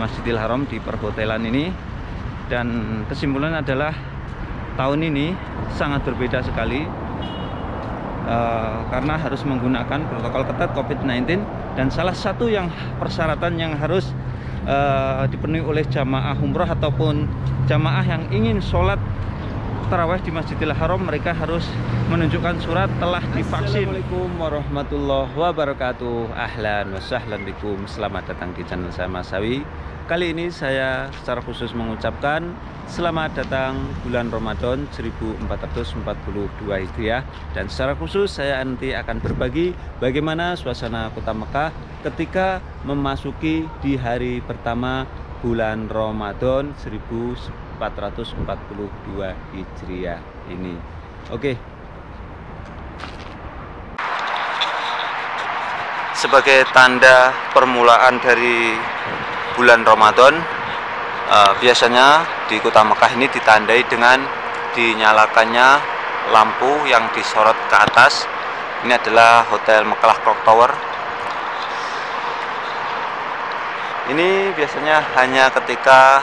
Masjidil Haram di perhotelan ini. Dan kesimpulan adalah tahun ini sangat berbeda sekali karena harus menggunakan protokol ketat COVID-19. Dan salah satu yang persyaratan yang harus dipenuhi oleh jamaah umroh ataupun jamaah yang ingin sholat tarawih di Masjidil Haram, mereka harus menunjukkan surat telah divaksin. Assalamualaikum warahmatullahi wabarakatuh. Ahlan wa sahlan bikum. Selamat datang di channel saya Mas Sawi. Kali ini saya secara khusus mengucapkan selamat datang bulan Ramadan 1442 Hijriah. Dan secara khusus saya nanti akan berbagi bagaimana suasana kota Mekah ketika memasuki di hari pertama bulan Ramadan 1442 Hijriah ini. Oke. Sebagai tanda permulaan dari bulan Ramadan, biasanya di kota Mekah ini ditandai dengan dinyalakannya lampu yang disorot ke atas. Ini adalah Hotel Mekah Clock Tower. Ini biasanya hanya ketika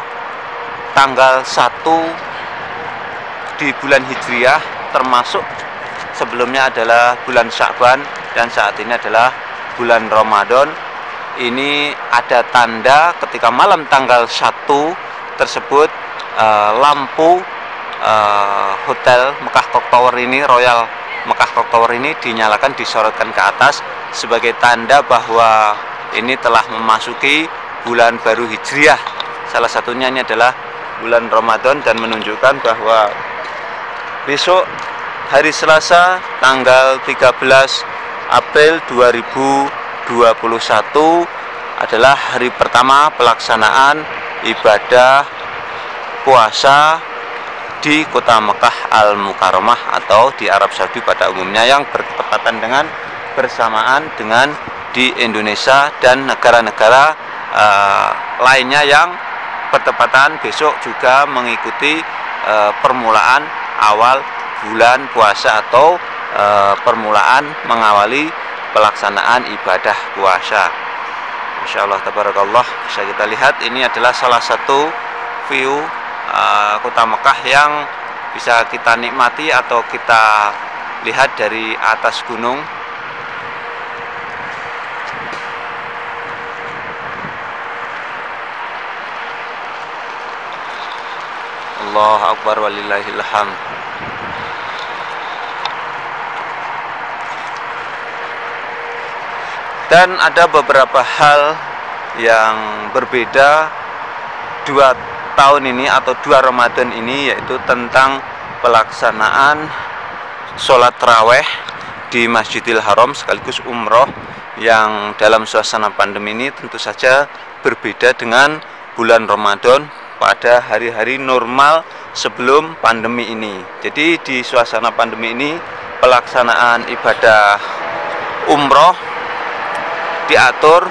tanggal 1 di bulan Hijriah, termasuk sebelumnya adalah bulan Sya'ban dan saat ini adalah bulan Ramadan. Ini ada tanda ketika malam tanggal 1 tersebut lampu Hotel Mekah Clock Tower ini, Royal Mekah Clock Tower ini dinyalakan, disorotkan ke atas sebagai tanda bahwa ini telah memasuki bulan baru Hijriah. Salah satunya ini adalah bulan Ramadan dan menunjukkan bahwa besok hari Selasa tanggal 13 April 2021 adalah hari pertama pelaksanaan ibadah puasa di kota Mekah Al-Mukarramah atau di Arab Saudi pada umumnya, yang bertepatan dengan bersamaan dengan di Indonesia dan negara-negara lainnya yang bertepatan besok juga mengikuti permulaan awal bulan puasa atau permulaan mengawali pelaksanaan ibadah puasa. Masya Allah, tabarakallah. Bisa kita lihat ini adalah salah satu view kota Mekah yang bisa kita nikmati atau kita lihat dari atas gunung. Allahu Akbar walillahil hamd. Dan ada beberapa hal yang berbeda 2 tahun ini atau 2 Ramadan ini, yaitu tentang pelaksanaan sholat tarawih di Masjidil Haram sekaligus umroh yang dalam suasana pandemi ini tentu saja berbeda dengan bulan Ramadan pada hari-hari normal sebelum pandemi ini. Jadi di suasana pandemi ini pelaksanaan ibadah umroh diatur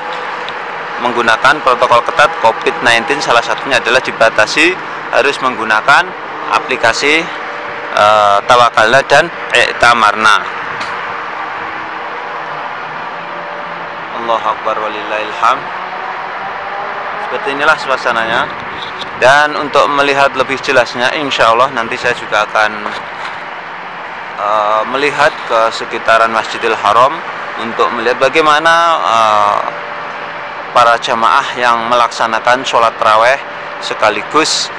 menggunakan protokol ketat COVID-19. Salah satunya adalah dibatasi harus menggunakan aplikasi Tawakalna dan I'tamarna. Allahu Akbar walillahil hamd. Seperti inilah suasananya. Dan untuk melihat lebih jelasnya, insya Allah nanti saya juga akan melihat ke sekitaran Masjidil Haram untuk melihat bagaimana para jamaah yang melaksanakan sholat tarawih sekaligus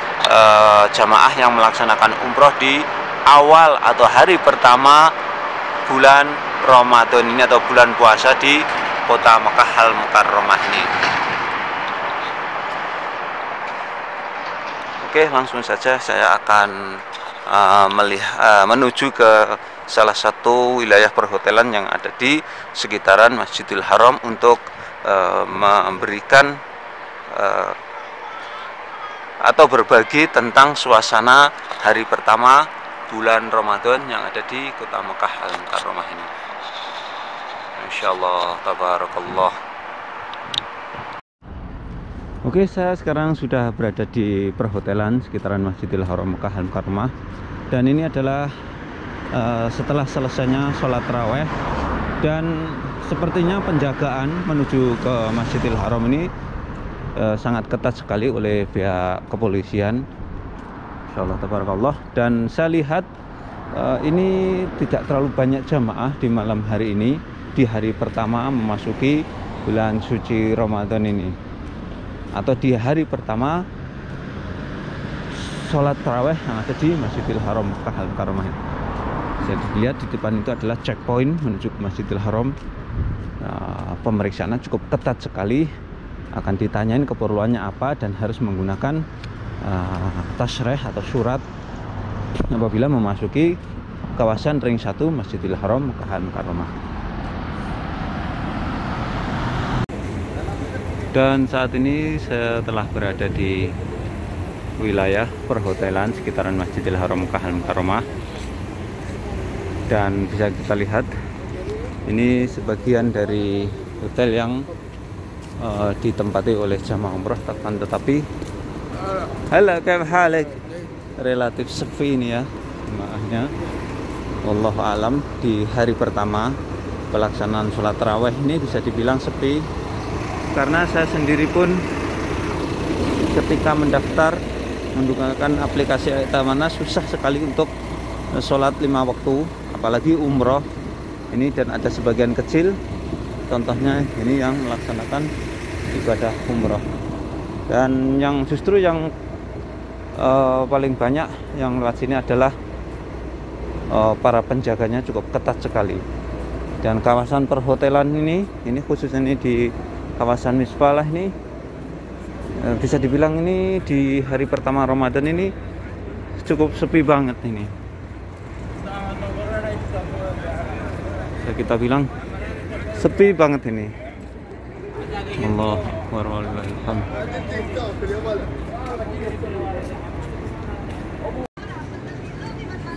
jamaah yang melaksanakan umroh di awal atau hari pertama bulan Ramadan ini atau bulan puasa di kota Mekah Al-Mukarramah ini. Oke, langsung saja saya akan menuju ke salah satu wilayah perhotelan yang ada di sekitaran Masjidil Haram untuk memberikan atau berbagi tentang suasana hari pertama bulan Ramadan yang ada di kota Mekah Al-Mukarramah ini. Insyaallah, tabarakallah. Oke, saya sekarang sudah berada di perhotelan sekitaran Masjidil Haram Mekah Al-Mukarramah, dan ini adalah setelah selesainya sholat tarawih, dan sepertinya penjagaan menuju ke Masjidil Haram ini sangat ketat sekali oleh pihak kepolisian. Insyaallah tabarakallah. Dan saya lihat ini tidak terlalu banyak jamaah di malam hari ini, di hari pertama memasuki bulan suci Ramadan ini, atau di hari pertama sholat taraweh yang ada di Masjidil Haram Makkah Al-Mukarramah. Saya lihat di depan itu adalah checkpoint menuju ke Masjidil Haram. Pemeriksaannya cukup ketat sekali, akan ditanyain keperluannya apa dan harus menggunakan tasyrih atau surat apabila memasuki kawasan ring 1 Masjidil Haram Makkah Al-Mukarramah. Dan saat ini saya telah berada di wilayah perhotelan sekitaran Masjidil Haram Makkah Al-Mukarramah, dan bisa kita lihat ini sebagian dari hotel yang ditempati oleh jamaah umroh, tetapi halo kayak halik relatif sepi ini ya jemaahnya. Wallahu alam, di hari pertama pelaksanaan sholat taraweh ini bisa dibilang sepi, karena saya sendiri pun ketika mendaftar menggunakan aplikasi Atamana susah sekali untuk sholat 5 waktu, apalagi umroh ini, dan ada sebagian kecil contohnya ini yang melaksanakan ibadah umroh. Dan yang justru yang paling banyak yang lewat sini adalah para penjaganya cukup ketat sekali. Dan kawasan perhotelan ini khususnya ini di kawasan Misfalah ini, bisa dibilang ini di hari pertama Ramadan ini cukup sepi banget ini. Kita bilang sepi banget ini. Allah warahmatullahi.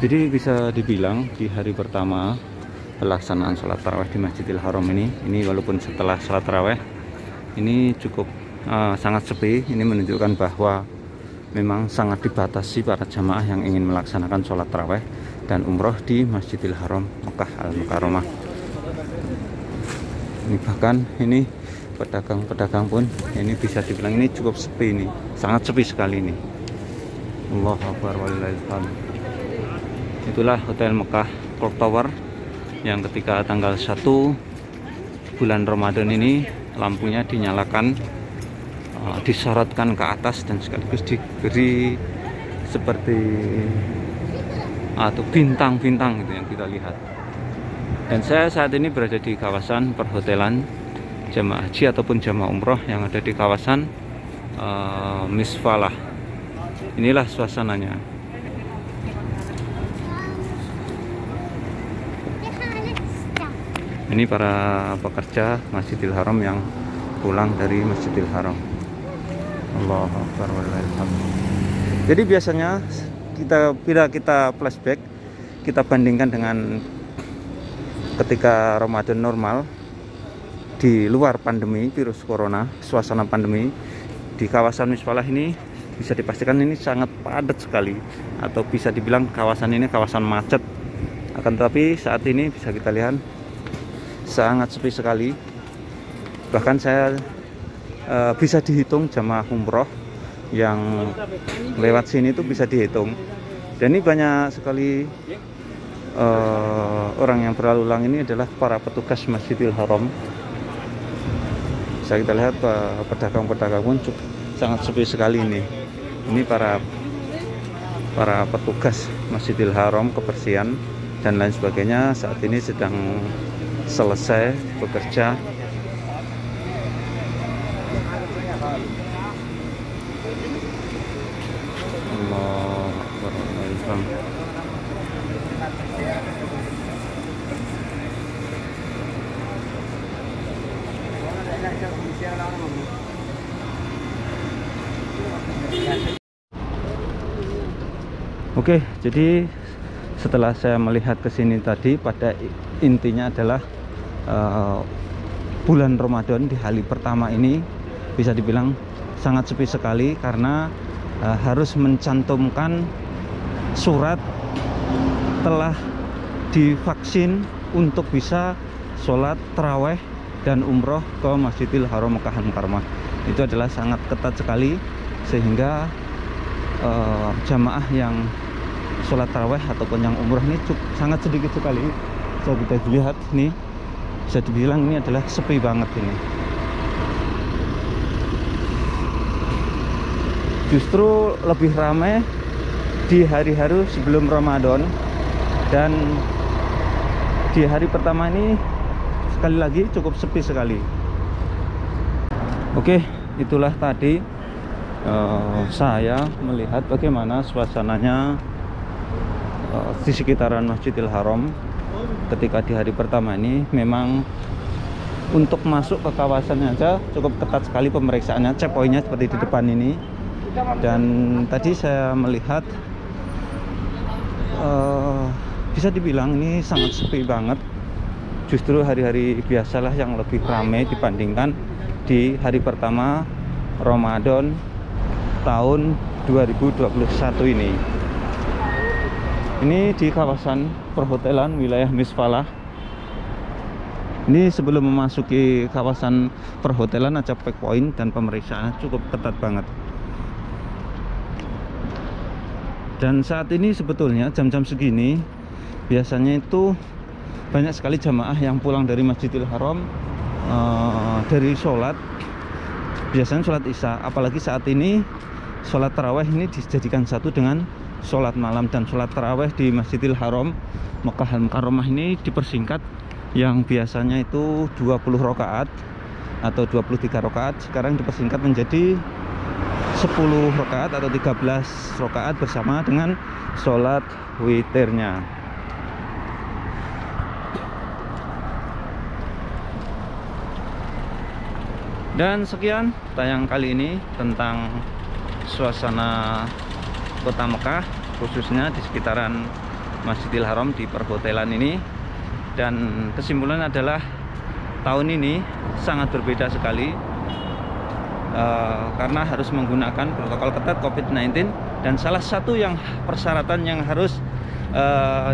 Jadi bisa dibilang di hari pertama pelaksanaan sholat taraweh di Masjidil Haram ini walaupun setelah sholat taraweh ini cukup sangat sepi. Ini menunjukkan bahwa memang sangat dibatasi para jamaah yang ingin melaksanakan sholat taraweh dan umroh di Masjidil Haram Makkah Al-Mukarramah. Ini bahkan ini pedagang-pedagang pun ini bisa dibilang ini cukup sepi, ini sangat sepi sekali ini. Allahu Akbar walillahilhamd. Itulah Hotel Mekah Clock Tower yang ketika tanggal 1 bulan Ramadan ini lampunya dinyalakan, disorotkan ke atas dan sekaligus diberi seperti atau bintang-bintang gitu yang kita lihat. Dan saya saat ini berada di kawasan perhotelan jamaah haji ataupun jamaah umroh yang ada di kawasan Misfalah. Inilah suasananya. Ini para pekerja Masjidil Haram yang pulang dari Masjidil Haram. Allahu Akbar walillahilhamd. Jadi biasanya bila kita flashback, kita bandingkan dengan ketika Ramadan normal di luar pandemi virus corona, suasana pandemi, di kawasan Misfalah ini bisa dipastikan ini sangat padat sekali, atau bisa dibilang kawasan ini kawasan macet. Akan tetapi saat ini bisa kita lihat sangat sepi sekali. Bahkan saya bisa dihitung jamaah umroh yang lewat sini itu bisa dihitung. Dan ini banyak sekali orang yang berlalu lalang ini adalah para petugas Masjidil Haram. Bisa kita lihat pedagang-pedagang pun sangat sepi sekali ini. Ini para petugas Masjidil Haram, kebersihan dan lain sebagainya saat ini sedang selesai bekerja. Oke, jadi setelah saya melihat ke sini tadi, pada intinya adalah bulan Ramadan di hari pertama ini bisa dibilang sangat sepi sekali, karena harus mencantumkan surat telah divaksin untuk bisa sholat taraweh dan umroh ke Masjidil Haram Makkah Al-Mukarramah. itu adalah sangat ketat sekali, sehingga jamaah yang sholat taraweh ataupun yang umroh ini sangat sedikit sekali. Bisa kita lihat nih, bisa dibilang ini adalah sepi banget ini. Justru lebih ramai di hari-hari sebelum Ramadan, dan di hari pertama ini sekali lagi cukup sepi sekali. Oke, itulah tadi saya melihat bagaimana suasananya di sekitaran Masjidil Haram ketika di hari pertama ini. Memang untuk masuk ke kawasannya aja cukup ketat sekali pemeriksaannya, checkpointnya seperti di depan ini. Dan tadi saya melihat bisa dibilang ini sangat sepi banget. Justru hari-hari biasalah yang lebih ramai dibandingkan di hari pertama Ramadan tahun 2021 ini. Ini di kawasan perhotelan wilayah Misfalah. Ini sebelum memasuki kawasan perhotelan ada checkpoint dan pemeriksaannya cukup ketat banget. Dan saat ini sebetulnya jam-jam segini biasanya itu banyak sekali jamaah yang pulang dari Masjidil Haram dari sholat, biasanya sholat isya. Apalagi saat ini sholat taraweh ini dijadikan satu dengan sholat malam, dan sholat taraweh di Masjidil Haram Mekah Al-Mukarramah ini dipersingkat. Yang biasanya itu 20 rakaat atau 23 rakaat sekarang dipersingkat menjadi 10 rakaat atau 13 rakaat bersama dengan sholat witirnya. Dan sekian tayang kali ini tentang suasana kota Mekah, khususnya di sekitaran Masjidil Haram di perhotelan ini. Dan kesimpulan adalah tahun ini sangat berbeda sekali, karena harus menggunakan protokol ketat COVID-19. Dan salah satu yang persyaratan yang harus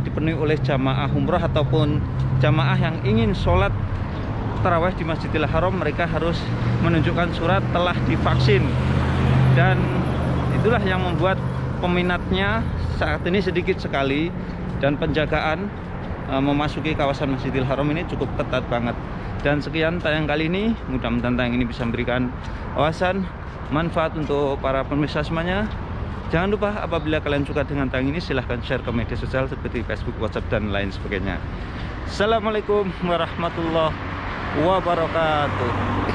dipenuhi oleh jamaah umroh ataupun jamaah yang ingin sholat taraweh di Masjidil Haram, mereka harus menunjukkan surat telah divaksin. Dan itulah yang membuat peminatnya saat ini sedikit sekali, dan penjagaan memasuki kawasan Masjidil Haram ini cukup ketat banget. Dan sekian tayang kali ini, mudah-mudahan tayang ini bisa memberikan wawasan manfaat untuk para pemirsa semuanya. Jangan lupa apabila kalian suka dengan tayang ini, silahkan share ke media sosial seperti Facebook, WhatsApp, dan lain sebagainya. Assalamualaikum warahmatullahi wabarakatuh.